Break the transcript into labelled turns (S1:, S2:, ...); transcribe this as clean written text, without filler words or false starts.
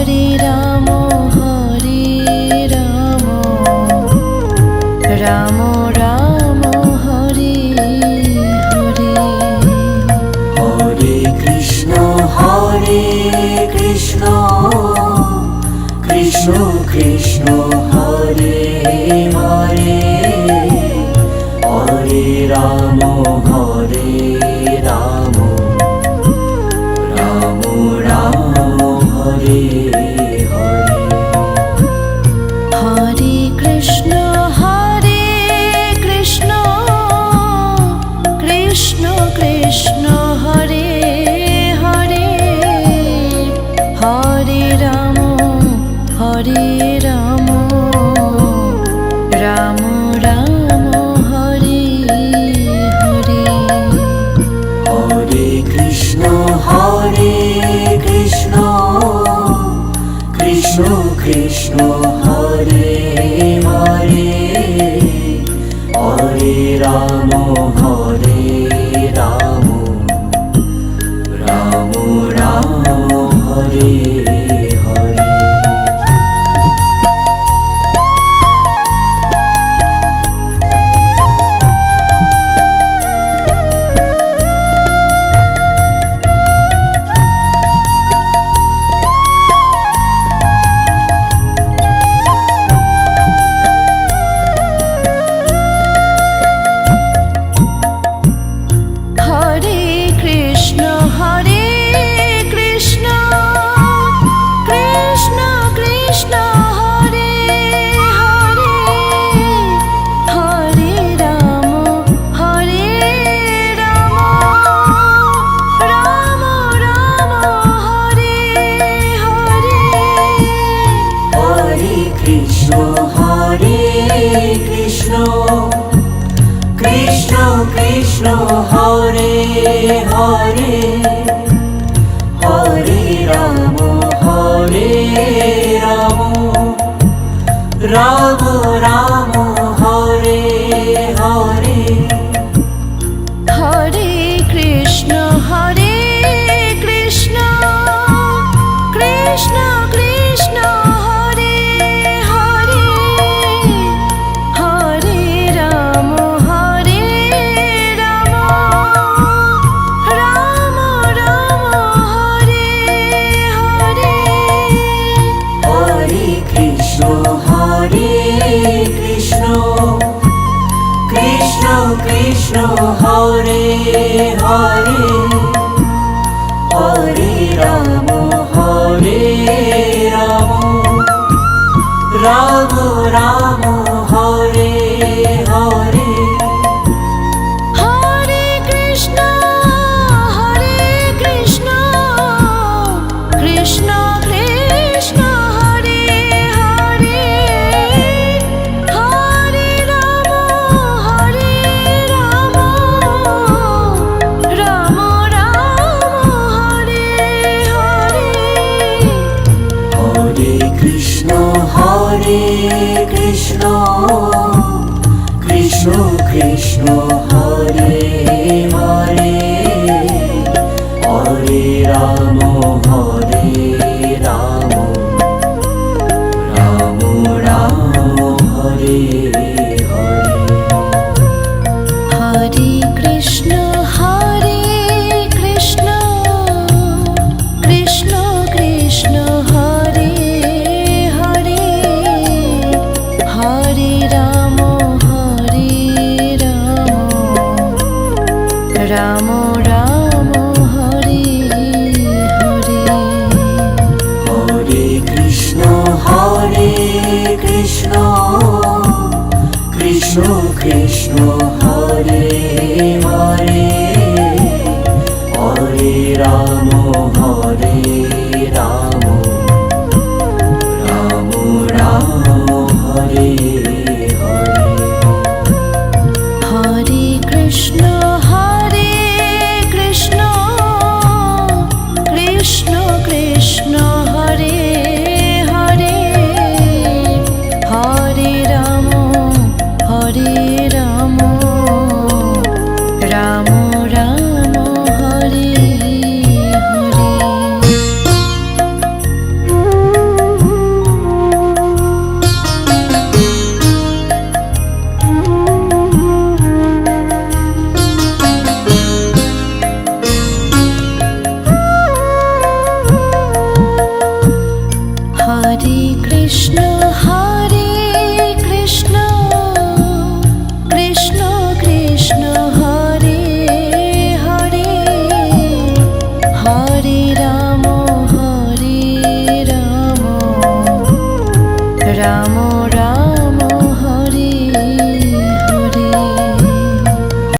S1: Hare Ram Ram Ram Hare Hare.
S2: Hare Krishna Krishna Krishna Hare Hare, Hare Ram Ram Ram Hare Hare.
S1: Hare Krishna Krishna Krishna Hare Hare, Hare Ram Ram Ram Hare Hare.
S2: Hare Krishna Krishna Krishna Hare Hare, Hare Ram Ram Ram Hare Hare. Krishna Krishna Hare Hare, Hare Ram Ram Ram Hare Hare.
S1: Hare Krishna Krishna Krishna Hare Hare, Hare Ram Ram Ram Hare Hare.
S2: Hare Krishna Krishna Krishna Hare Hare, Hare Ram Ram Ram Hare Hare.
S1: Hare Krishna Krishna Krishna Hare Hare, Hare Ram Ram Ram Hare Hare.
S2: Hare Krishna Krishna Krishna Hare Hare, Hare Ram Ram Ram Hare Hare.
S1: Hare Krishna Krishna Krishna Hare Hare, Hare Ram Ram Ram Hare Hare. Hare Krishna